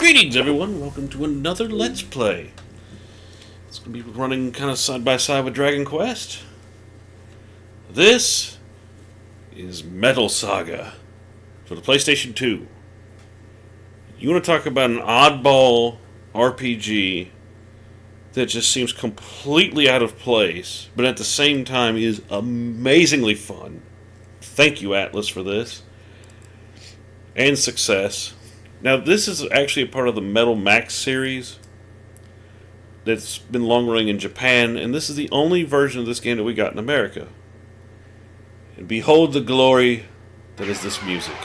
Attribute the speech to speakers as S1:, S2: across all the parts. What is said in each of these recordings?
S1: Greetings everyone, welcome to another Let's Play. It's going to be running kind of side by side with Dragon Quest. This is Metal Saga for the PlayStation 2. You want to talk about an oddball RPG that just seems completely out of place, but at the same time is amazingly fun. Thank you, Atlas, for this. And Success. Now, this is actually a part of the Metal Max series that's been long-running in Japan, and this is the only version of this game that we got in America. And behold the glory that is this music.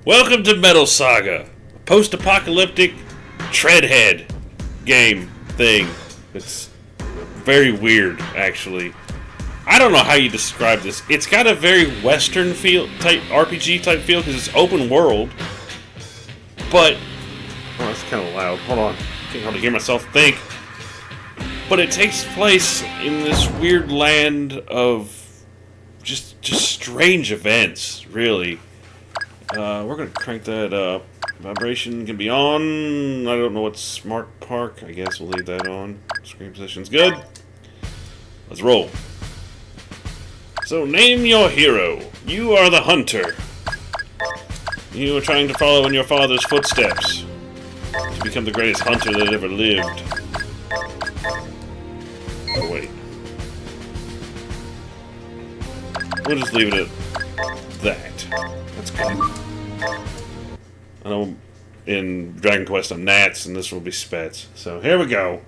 S1: Welcome to Metal Saga, a post-apocalyptic treadhead game thing. It's very weird, actually. I don't know how you describe this. It's got a very Western feel, type RPG type feel, because it's open world. But oh, that's kind of loud. Hold on, can't hardly hear myself think. But it takes place in this weird land of just strange events, really. We're going to crank that up. Vibration can be on. I don't know what Smart Park. I guess we'll leave that on. Screen position's good. Let's roll. So, name your hero. You are the hunter. You are trying to follow in your father's footsteps to become the greatest hunter that ever lived. Oh, wait. We'll just leave it at that. That's good. I know in Dragon Quest I'm Nats, and this will be Spetz. So here we go.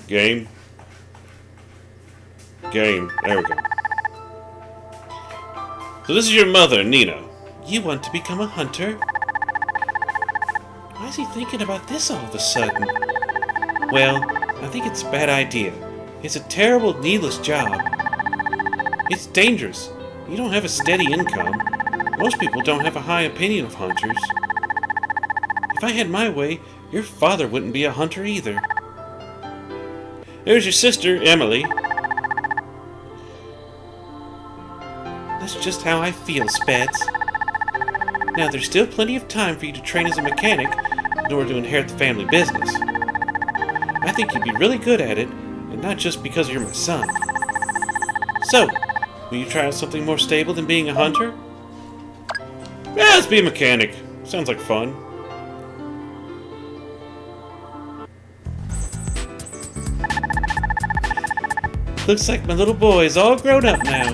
S1: Game. There we go. So this is your mother, Nina. You want to become a hunter? Why is he thinking about this all of a sudden? Well, I think it's a bad idea. It's a terrible, needless job. It's dangerous. You don't have a steady income. Most people don't have a high opinion of hunters. If I had my way, your father wouldn't be a hunter either. There's your sister, Emily. That's just how I feel, Spetz. Now, there's still plenty of time for you to train as a mechanic in order to inherit the family business. I think you'd be really good at it, and not just because you're my son. So, will you try out something more stable than being a hunter? Yeah, let's be a mechanic. Sounds like fun. Looks like my little boy is all grown up now.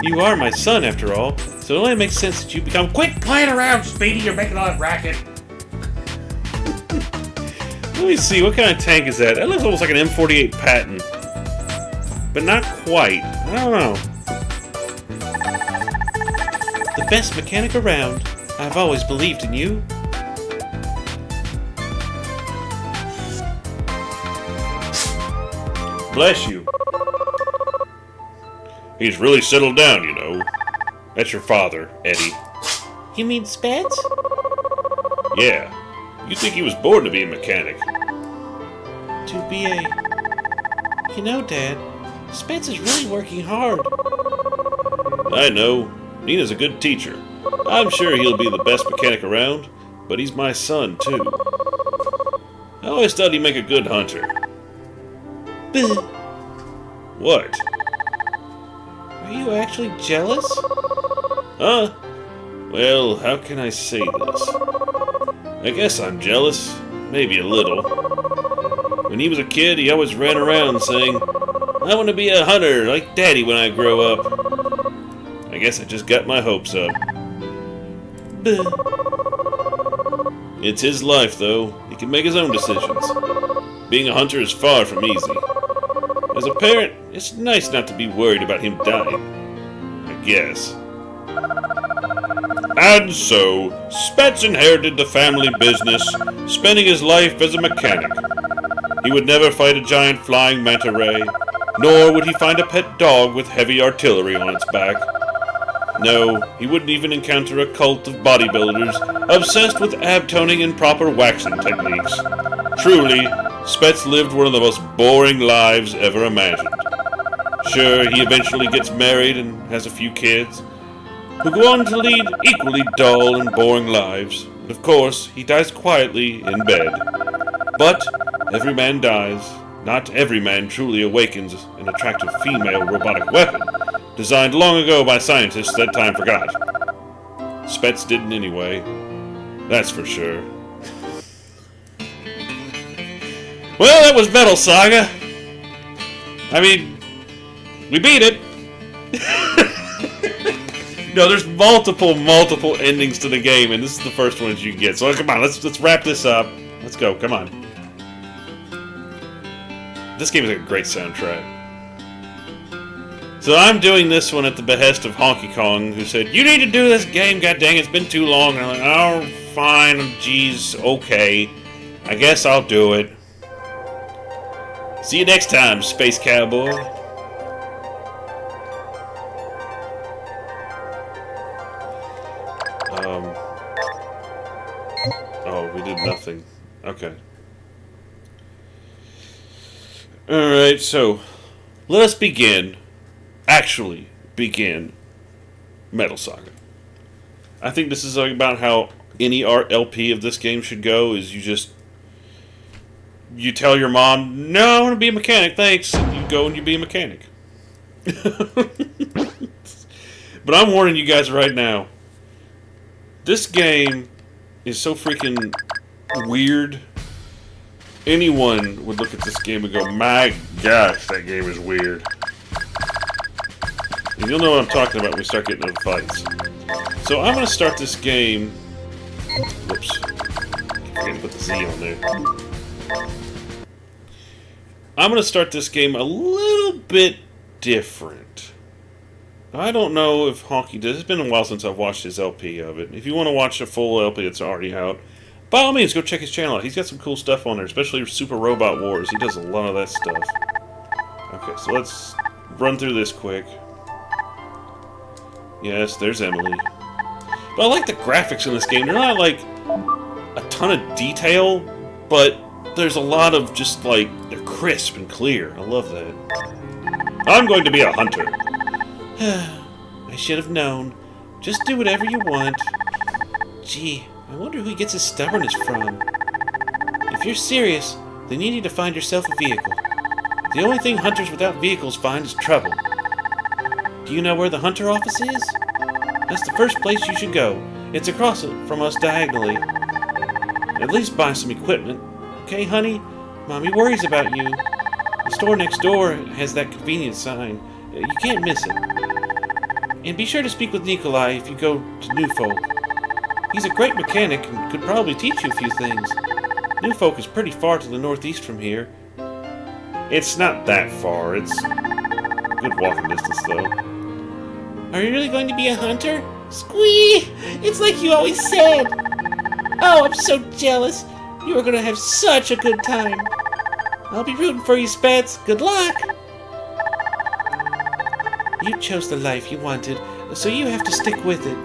S1: You are my son, after all, so it only makes sense that you become...
S2: Quit playing around, Speedy! You're making all that racket!
S1: Let me see, what kind of tank is that? That looks almost like an M48 Patton. But not quite. I don't know. The best mechanic around. I've always believed in you. Bless you. He's really settled down, you know. That's your father, Eddie.
S2: You mean Spetz?
S1: Yeah. You'd think he was born to be a mechanic.
S2: To be a... You know, Dad, Spetz is really working hard.
S1: I know. Nina's a good teacher. I'm sure he'll be the best mechanic around, but he's my son, too. I always thought he'd make a good hunter.
S2: Buh.
S1: What?
S2: Are you actually jealous?
S1: Huh? Well, how can I say this? I guess I'm jealous. Maybe a little. When he was a kid, he always ran around saying, I want to be a hunter like Daddy when I grow up. I guess I just got my hopes up.
S2: Buh.
S1: It's his life, though. He can make his own decisions. Being a hunter is far from easy. As a parent, it's nice not to be worried about him dying. I guess. And so, Spetz inherited the family business, spending his life as a mechanic. He would never fight a giant flying manta ray, nor would he find a pet dog with heavy artillery on its back. No, he wouldn't even encounter a cult of bodybuilders obsessed with ab-toning and proper waxing techniques. Truly, Spetz lived one of the most boring lives ever imagined. Sure, he eventually gets married and has a few kids, who go on to lead equally dull and boring lives. And of course, he dies quietly in bed. But every man dies. Not every man truly awakens an attractive female robotic weapon, designed long ago by scientists that time forgot. Spetz didn't anyway. That's for sure. Well, that was Metal Saga. I mean, we beat it. No, there's multiple endings to the game, and this is the first one you can get. So come on, let's wrap this up. Let's go. Come on. This game is a great soundtrack. So I'm doing this one at the behest of Honky Kong, who said, "You need to do this game. God dang, it's been too long." And I'm like, "Oh, fine. Geez, okay. I guess I'll do it." See you next time, Space Cowboy. Oh, we did nothing. Okay. Alright, so let us actually begin Metal Saga. I think this is about how any art LP of this game should go, is you tell your mom, "No, I want to be a mechanic, thanks," and you go and you be a mechanic. But I'm warning you guys right now, this game is so freaking weird. Anyone would look at this game and go, "My gosh, that game is weird." And you'll know what I'm talking about when we start getting into fights. So I'm going to start this game. Whoops. I forgot to put the Z on there. I'm going to start this game a little bit different. I don't know if Honky does. It's been a while since I've watched his LP of it. If you want to watch a full LP, it's already out. By all means, go check his channel out. He's got some cool stuff on there, especially Super Robot Wars. He does a lot of that stuff. Okay, so let's run through this quick. Yes, there's Emily. But I like the graphics in this game. They're not like a ton of detail, but there's a lot of just like, they're crisp and clear. I love that. I'm going to be a hunter.
S2: I should have known. Just do whatever you want. Gee, I wonder who he gets his stubbornness from. If you're serious, then you need to find yourself a vehicle. The only thing hunters without vehicles find is trouble. Do you know where the hunter office is? That's the first place you should go. It's across from us diagonally. At least buy some equipment. Okay, honey? Mommy worries about you. The store next door has that convenience sign. You can't miss it. And be sure to speak with Nikolai if you go to New Folk. He's a great mechanic and could probably teach you a few things. New Folk is pretty far to the northeast from here.
S1: It's not that far. It's a good walking distance, though.
S2: Are you really going to be a hunter? Squee! It's like you always said! Oh, I'm so jealous. You are going to have such a good time. I'll be rooting for you, Spetz. Good luck! You chose the life you wanted, so you have to stick with it.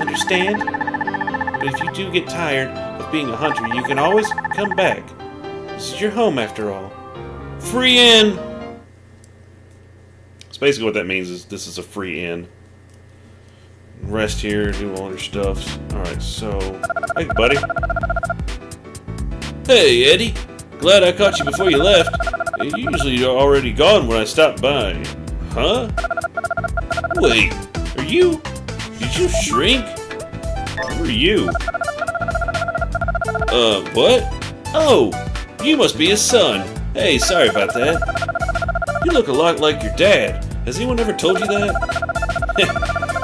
S2: Understand? But if you do get tired of being a hunter, you can always come back. This is your home, after all. Free inn!
S1: So basically what that means is this is a free inn. Rest here, do all your stuff. Alright, so... Hey, buddy.
S2: Hey, Eddie. Glad I caught you before you left. Usually you're already gone when I stop by. Huh? Wait, are you... Did you shrink?
S1: Who are you?
S2: What? Oh, you must be his son. Hey, sorry about that. You look a lot like your dad. Has anyone ever told you that?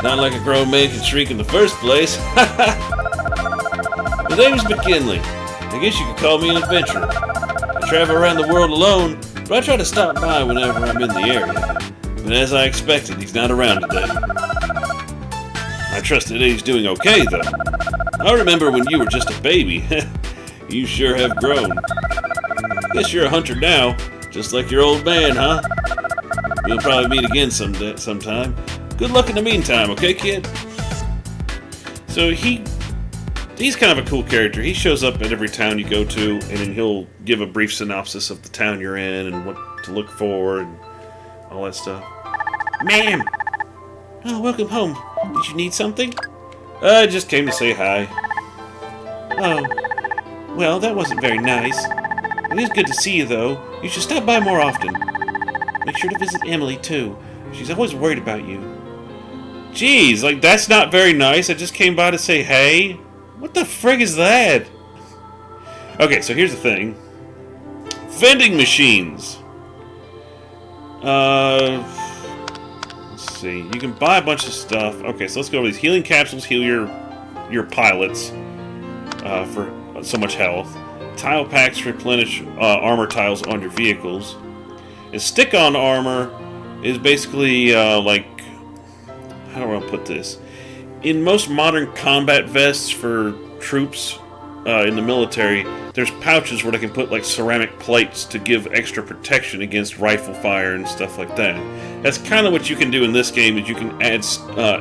S2: Not like a grown man can shrink in the first place. My name's McKinley. I guess you could call me an adventurer. I travel around the world alone, but I try to stop by whenever I'm in the area. And as I expected, he's not around today. I trust that he's doing okay, though. I remember when you were just a baby. You sure have grown. Guess you're a hunter now, just like your old man, huh? We'll probably meet again sometime. Good luck in the meantime, okay, kid?
S1: So he's kind of a cool character. He shows up at every town you go to, and then he'll give a brief synopsis of the town you're in and what to look for and all that stuff.
S2: Ma'am! Oh, welcome home. Did you need something?
S1: I just came to say hi.
S2: Oh, well, that wasn't very nice. It is good to see you, though. You should stop by more often. Make sure to visit Emily, too. She's always worried about you.
S1: Jeez, like, that's not very nice. I just came by to say hey. What the frig is that? Okay, so here's the thing. Vending machines. Let's see. You can buy a bunch of stuff. Okay, so let's go over these. Healing capsules heal your pilots for so much health. Tile packs replenish armor tiles on your vehicles. And stick-on armor is basically like, how do I put this? In most modern combat vests for troops in the military, there's pouches where they can put like ceramic plates to give extra protection against rifle fire and stuff like that. That's kind of what you can do in this game, is you can add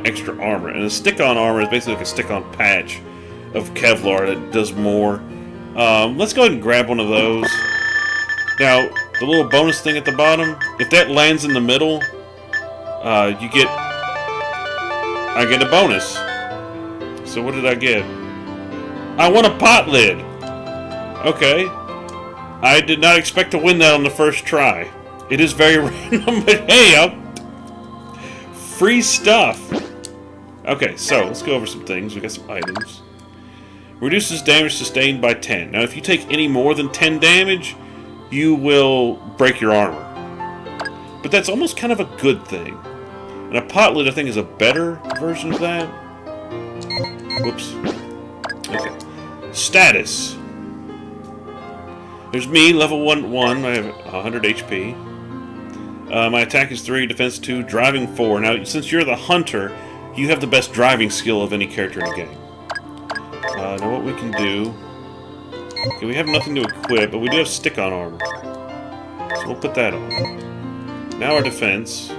S1: extra armor. And a stick-on armor is basically like a stick-on patch of Kevlar that does more. Let's go ahead and grab one of those. Now, the little bonus thing at the bottom, if that lands in the middle, I get a bonus. So what did I get? I won a pot lid. Okay. I did not expect to win that on the first try. It is very random, but hey, free stuff. Okay, so let's go over some things. We got some items. Reduces damage sustained by 10. Now, if you take any more than 10 damage, you will break your armor. But that's almost kind of a good thing. And a pot lid, I think, is a better version of that. Whoops. Okay. Status. There's me, level 1. I have 100 HP. My attack is 3, defense 2, driving 4. Now, since you're the hunter, you have the best driving skill of any character in the game. Now, what we can do... Okay, we have nothing to equip, but we do have stick-on armor. So we'll put that on. Now our defense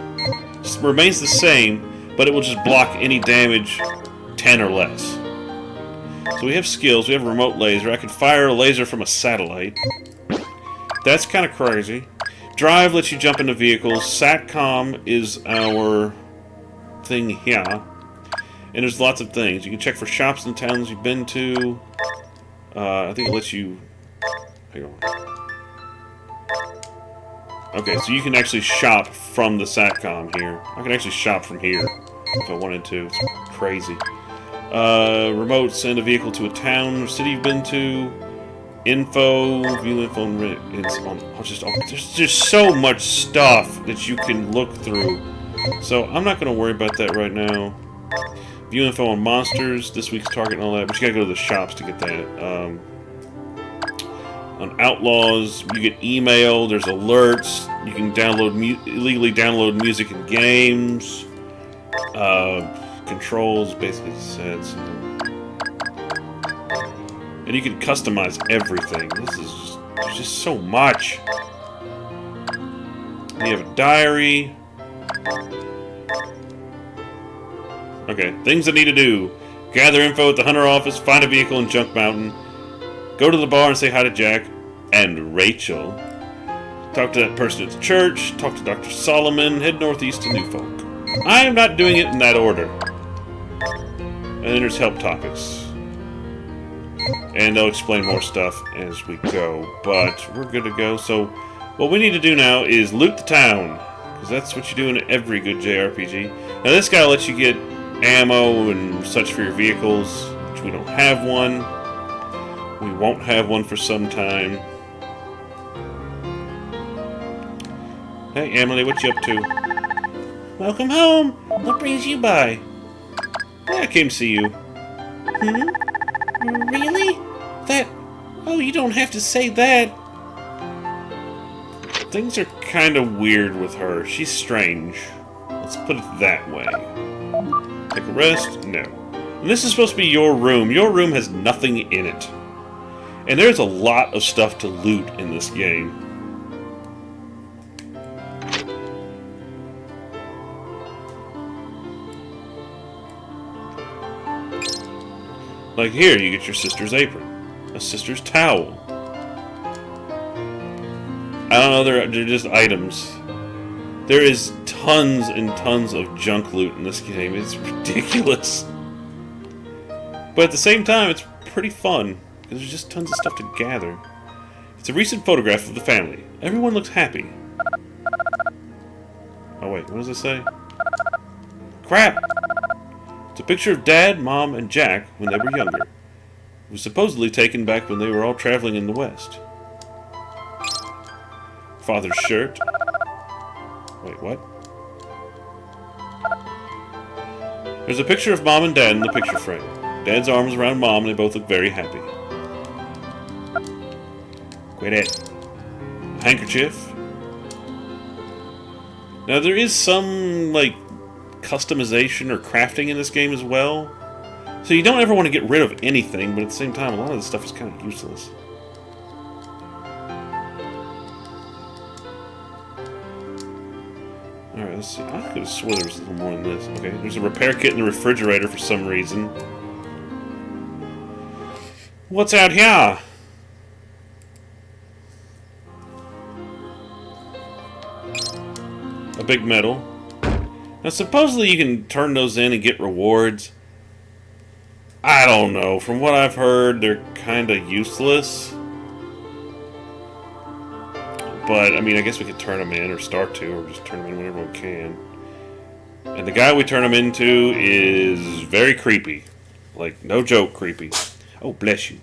S1: remains the same, but it will just block any damage 10 or less. So we have skills. We have a remote laser. I can fire a laser from a satellite. That's kind of crazy. Drive lets you jump into vehicles. Satcom is our thing here. And there's lots of things. You can check for shops in towns you've been to. I think it lets you... Hang on. Okay, so you can actually shop from the Satcom here. I can actually shop from here if I wanted to. It's crazy. Remote, send a vehicle to a town or city you've been to. Info, view info, and there's just so much stuff that you can look through. So I'm not going to worry about that right now. View info on monsters, this week's target and all that, but you gotta go to the shops to get that. On Outlaws, you get email, there's alerts, you can illegally download music and games. Controls, basically sets. And you can customize everything. There's just so much. You have a diary. Okay, things I need to do. Gather info at the Hunter office, find a vehicle in Junk Mountain, go to the bar and say hi to Jack and Rachel, talk to that person at the church, talk to Dr. Solomon, head northeast to New Folk. I am not doing it in that order. And then there's help topics. And they'll explain more stuff as we go, but we're good to go. So what we need to do now is loot the town, because that's what you do in every good JRPG. Now this guy lets you get ammo and such for your vehicles, which we don't have one. We won't have one for some time. Hey Emily, what you up to?
S2: Welcome home. What brings you by?
S1: Yeah, I came to see you.
S2: Really? That... Oh, you don't have to say that.
S1: Things are kind of weird with her. She's strange. Let's put it that way. Take a rest? No. And this is supposed to be your room. Your room has nothing in it. And there's a lot of stuff to loot in this game. Like here, you get your sister's apron. A sister's towel. I don't know, they're just items. There is tons and tons of junk loot in this game. It's ridiculous. But at the same time, it's pretty fun, because there's just tons of stuff to gather. It's a recent photograph of the family. Everyone looks happy. Oh wait, what does it say? Crap! It's a picture of Dad, Mom, and Jack when they were younger. It was supposedly taken back when they were all traveling in the West. Father's shirt. Wait, what? There's a picture of Mom and Dad in the picture frame. Dad's arms around Mom and they both look very happy. Quit it. A handkerchief. Now there is some, like, customization or crafting in this game as well. So you don't ever want to get rid of anything, but at the same time, a lot of this stuff is kind of useless. Alright, let's see. I could have swore there was a little more than this. Okay, there's a repair kit in the refrigerator for some reason. What's out here? A big medal. Now, supposedly you can turn those in and get rewards. I don't know. From what I've heard, they're kind of useless. But, I mean, I guess we could turn them in, or start to, or just turn them in whenever we can. And the guy we turn them into is very creepy. Like, no joke creepy. Oh, bless you.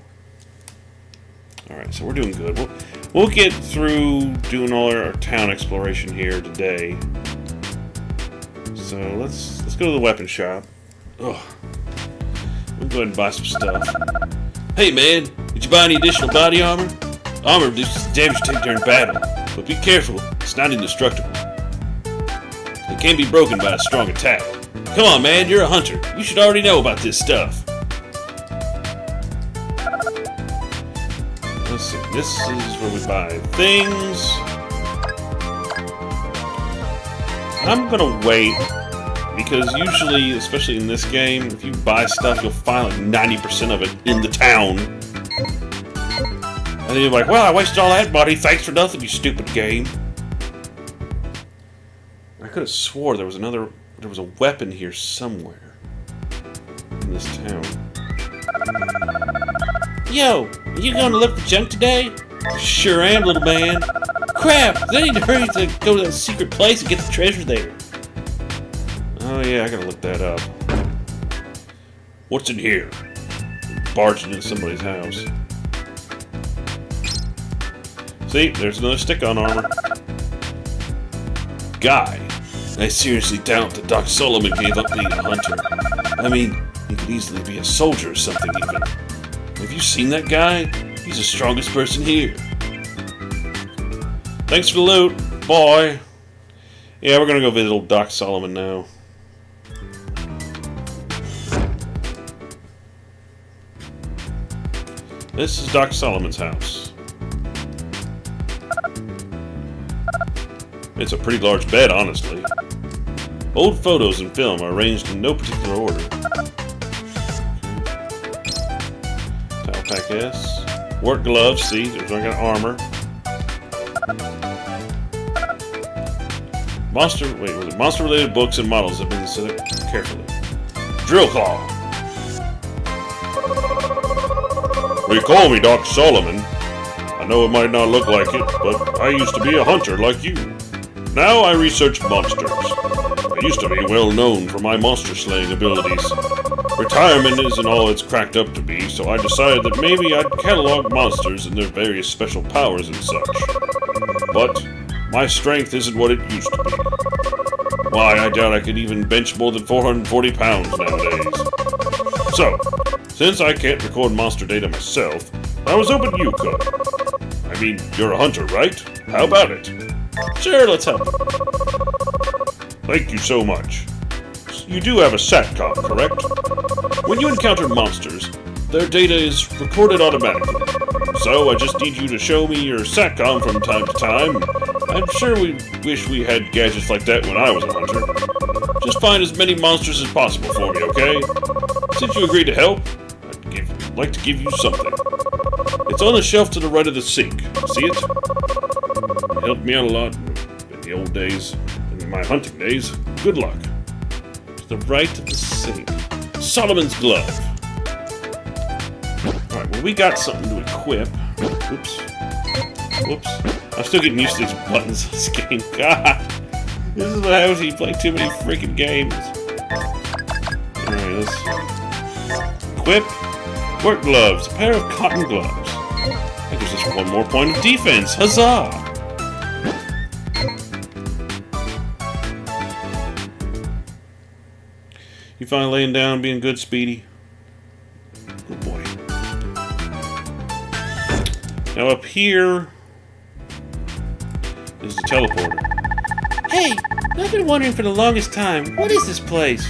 S1: Alright, so we're doing good. We'll get through doing all our town exploration here today. So, let's go to the weapon shop. Ugh. We'll go ahead and buy some stuff. Hey, man, did you buy any additional body armor? Armor reduces damage taken during battle, but be careful, it's not indestructible. It can be broken by a strong attack. Come on, man, you're a hunter. You should already know about this stuff. Let's see, this is where we buy things. I'm gonna wait, because usually, especially in this game, if you buy stuff, you'll find like 90% of it in the town. And then you're like, well, I wasted all that money, thanks for nothing, you stupid game. I could have swore there was a weapon here somewhere in this town.
S2: Yo, are you going to look for junk today?
S1: Sure am, little man.
S2: Crap, I need to hurry to go to that secret place and get the treasure there.
S1: Oh yeah, I gotta look that up. What's in here? Barging into somebody's house. See, there's another stick-on armor. Guy, I seriously doubt that Doc Solomon gave up being a hunter. I mean, he could easily be a soldier or something even. Have you seen that guy? He's the strongest person here. Thanks for the loot. Bye. Yeah, we're gonna go visit old Doc Solomon now. This is Doc Solomon's house. It's a pretty large bed, honestly. Old photos and film are arranged in no particular order. Towel pack S. Work gloves, see, there's I got armor. Monster-related books and models have been considered carefully. Drill claw. Well, you call me Doc Solomon. I know it might not look like it, but I used to be a hunter like you. Now I research monsters. I used to be well known for my monster slaying abilities. Retirement isn't all it's cracked up to be, so I decided that maybe I'd catalog monsters and their various special powers and such. But my strength isn't what it used to be. Why, I doubt I could even bench more than 440 pounds nowadays. So, since I can't record monster data myself, I was hoping you could. I mean, you're a hunter, right? How about it?
S2: Sure, let's help.
S1: Thank you so much. You do have a SATCOM, correct? When you encounter monsters, their data is recorded automatically. So I just need you to show me your SATCOM from time to time. I'm sure we wish we had gadgets like that when I was a hunter. Just find as many monsters as possible for me, okay? Since you agreed to help, I'd like to give you something. It's on the shelf to the right of the sink. See it? It helped me out a lot in the old days, in my hunting days. Good luck. To the right of the sink. Solomon's glove. Alright, well, we got something to equip. Oops. Whoops. I'm still getting used to these buttons on this game. God. This is what happens when you play too many freaking games. Alright, let's equip. Work gloves. A pair of cotton gloves. That gives us one more point of defense. Huzzah! You finally laying down, being good, Speedy? Good boy. Now up here is the teleporter.
S2: Hey, I've been wondering for the longest time, what is this place?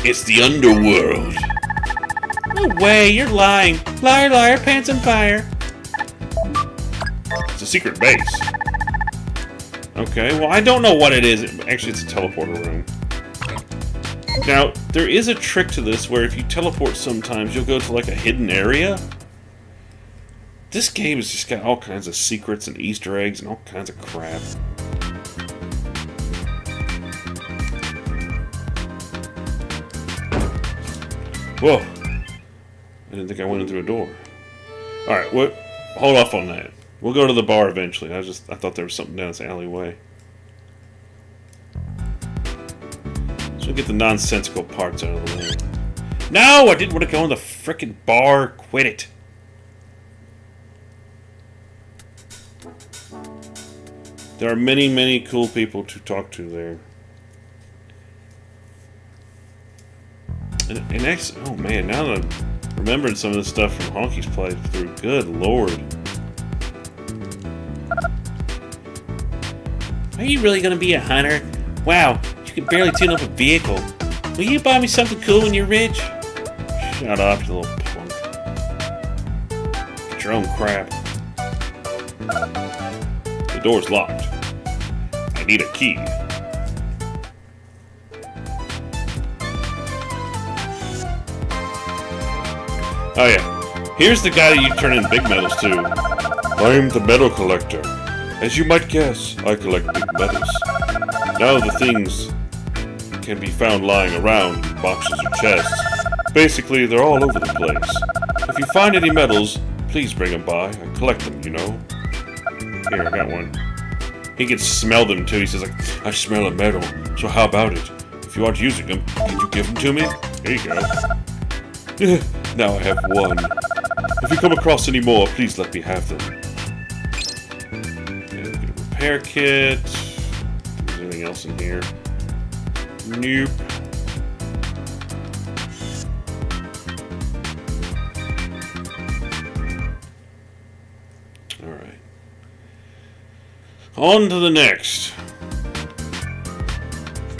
S1: It's the underworld.
S2: No way, you're lying. Liar, liar, pants on fire.
S1: It's a secret base.
S2: Okay, well, I don't know what it is. Actually, it's a teleporter room.
S1: Now, there is a trick to this where if you teleport sometimes, you'll go to like a hidden area. This game has just got all kinds of secrets and Easter eggs and all kinds of crap. Whoa. I didn't think I went in through a door. Alright, hold off on that. We'll go to the bar eventually. I thought there was something down this alleyway. So we'll get the nonsensical parts out of the way. No! I didn't want to go in the frickin' bar. Quit it. There are many, many cool people to talk to there. And next, oh man, now that I'm remembering some of the stuff from Honky's playthrough, good lord.
S2: Are you really gonna be a hunter? Wow, you can barely tune up a vehicle. Will you buy me something cool when you're rich?
S1: Shut up, you little punk. Get your own crap. The door's locked. I need a key. Oh yeah, here's the guy that you turn in big medals to. I'm the medal collector. As you might guess, I collect big medals. Now the things can be found lying around in boxes or chests. Basically, they're all over the place. If you find any medals, please bring them by. I collect them, you know. Here, I got one. He can smell them too. He says like, I smell a medal, so how about it? If you aren't using them, can you give them to me? Here you go. Now I have one. If you come across any more, please let me have them. And get a repair kit. Is there anything else in here? Nope. Alright. On to the next.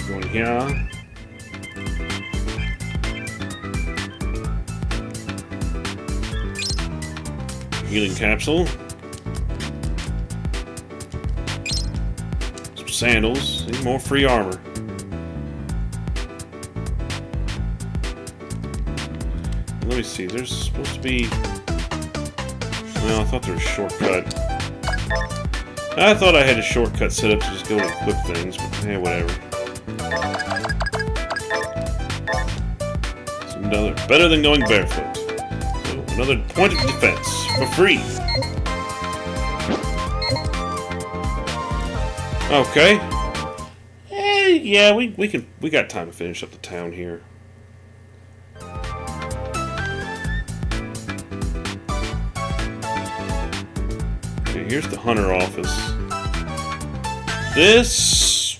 S1: Going here. Healing capsule. Some sandals. Need more free armor. Let me see. There's supposed to be. Well, I thought there was a shortcut. I thought I had a shortcut set up to just go and equip things, but hey, whatever. It's another better than going barefoot. So another point of defense for free. Okay. Yeah, we got time to finish up the town here. Here's the hunter office. This...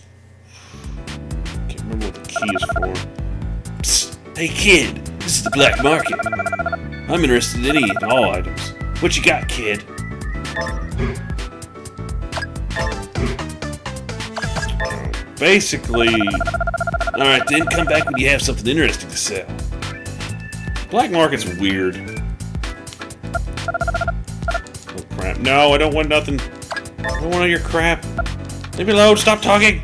S1: Can't remember what the key is for. Psst! Hey kid! This is the black market. I'm interested in any and all items. What you got, kid? Basically... Alright then, come back when you have something interesting to sell. Black market's weird. No, I don't want nothing. I don't want all your crap. Leave me alone. Stop talking.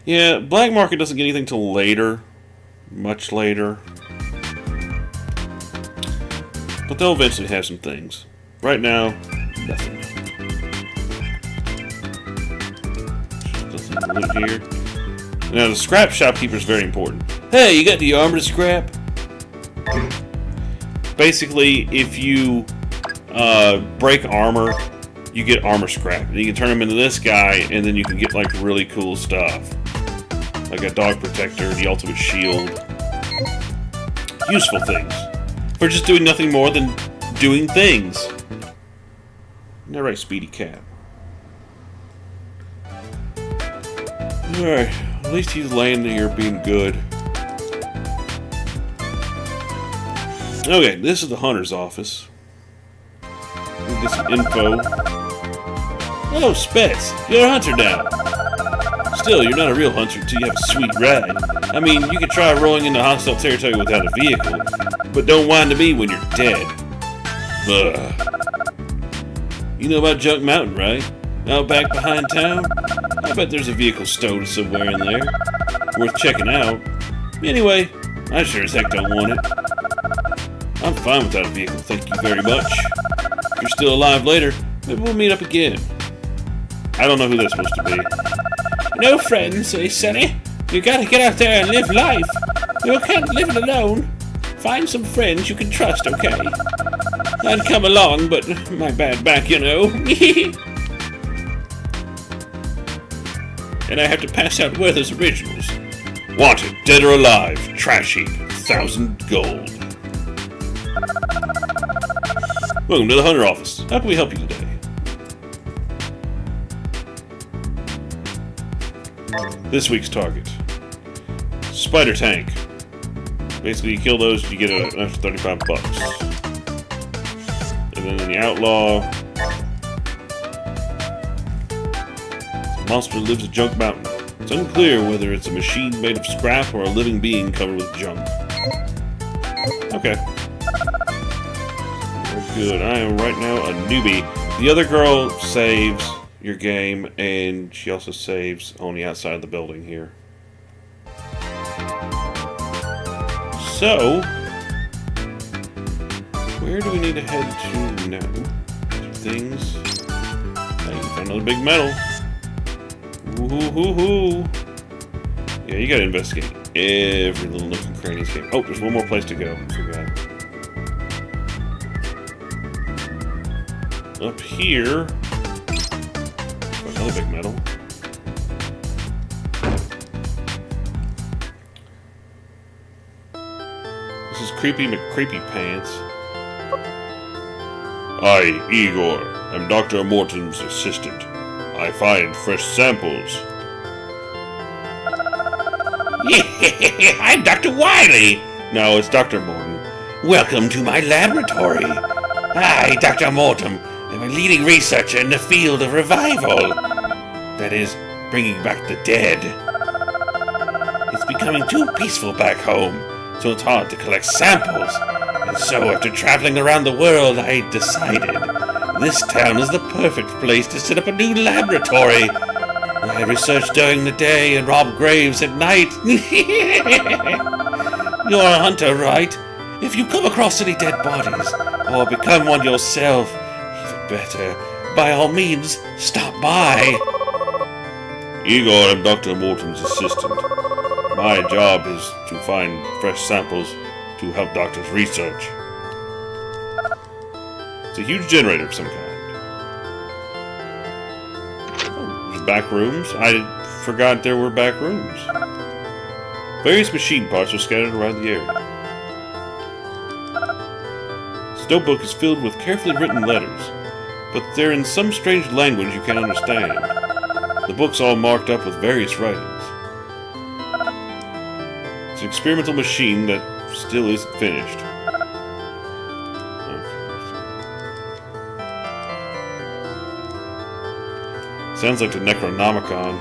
S1: Yeah, black market doesn't get anything till later. Much later. But they'll eventually have some things. Right now, nothing. Nothing to loot here. Now, the scrap shopkeeper is very important. Hey, you got the armor to scrap? Basically, if you break armor, you get armor scrap. And you can turn them into this guy, and then you can get like really cool stuff. Like a dog protector, the ultimate shield. Useful things. For just doing nothing more than doing things. Isn't that right, Speedy Cat? Alright, at least he's laying there being good. Okay, this is the hunter's office. We'll get some info. Oh, Spetz, you're a hunter now. Still, you're not a real hunter until you have a sweet ride. I mean, you can try rolling into hostile territory without a vehicle, but don't whine to me when you're dead. Ugh. You know about Junk Mountain, right? Out back behind town? I bet there's a vehicle stowed somewhere in there. Worth checking out. Anyway, I sure as heck don't want it. I'm fine without a vehicle, thank you very much. If you're still alive later, maybe we'll meet up again. I don't know who that's supposed to be. No friends, eh, Sonny? You gotta get out there and live life. You can't live it alone. Find some friends you can trust, okay? I'd come along, but my bad back, you know. And I have to pass out Werther's originals. Wanted, dead or alive, trash heap, 1,000 gold. Welcome to the Hunter office. How can we help you today? This week's target. Spider tank. Basically, you kill those, you get an extra 35 bucks. And then the outlaw. The monster lives at Junk Mountain. It's unclear whether it's a machine made of scrap or a living being covered with junk. Okay. Good. I am right now a newbie. The other girl saves your game, and she also saves on the outside of the building here. So, where do we need to head to now? Things. Hey, found another big metal. Woo-hoo-hoo-hoo. Yeah, you gotta investigate every little nook and cranny in this game. Oh, there's one more place to go. I forgot. Up here, another big metal. This is Creepy McCreepy Pants. I, Igor, am Dr. Morton's assistant. I find fresh samples. I'm Dr. Wiley. No, it's Dr. Morton. Welcome to my laboratory. I, Dr. Morton, I'm a leading researcher in the field of revival. That is, bringing back the dead. It's becoming too peaceful back home, so it's hard to collect samples. And so, after traveling around the world, I decided this town is the perfect place to set up a new laboratory. I research during the day and rob graves at night. You're a hunter, right? If you come across any dead bodies, or become one yourself, even better, by all means, stop by. Igor, I'm Dr. Morton's assistant. My job is to find fresh samples to help doctors research. It's a huge generator of some kind. Oh, there's back rooms. I forgot there were back rooms. Various machine parts are scattered around the area. This notebook is filled with carefully written letters, but they're in some strange language you can't understand. The book's all marked up with various writings. It's an experimental machine that still isn't finished. Sounds like the Necronomicon.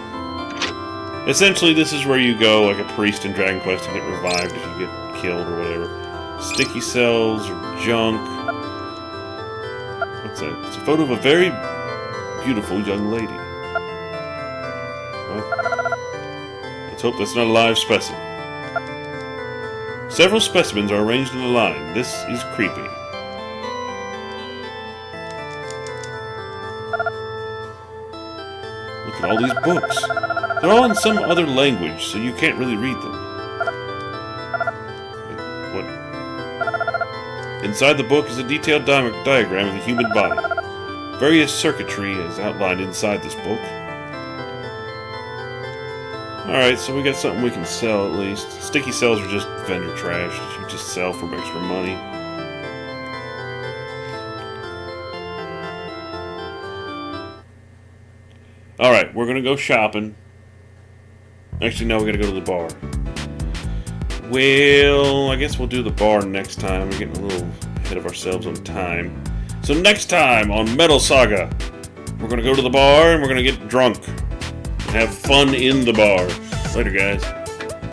S1: Essentially, this is where you go, like a priest in Dragon Quest, to get revived if you get killed or whatever. Sticky cells or junk. What's that? It's a photo of a very beautiful young lady. What? Let's hope that's not a live specimen. Several specimens are arranged in a line. This is creepy. Look at all these books. They're all in some other language, so you can't really read them. Wait, what? Inside the book is a detailed diagram of the human body. Various circuitry is outlined inside this book. Alright, so we got something we can sell at least. Sticky cells are just vendor trash that you just sell for extra money. Alright, we're gonna go shopping. Actually, no, we gotta go to the bar. Well, I guess we'll do the bar next time. We're getting a little ahead of ourselves on time. So next time on Metal Saga, we're gonna go to the bar and we're gonna get drunk. And have fun in the bar. Later, guys.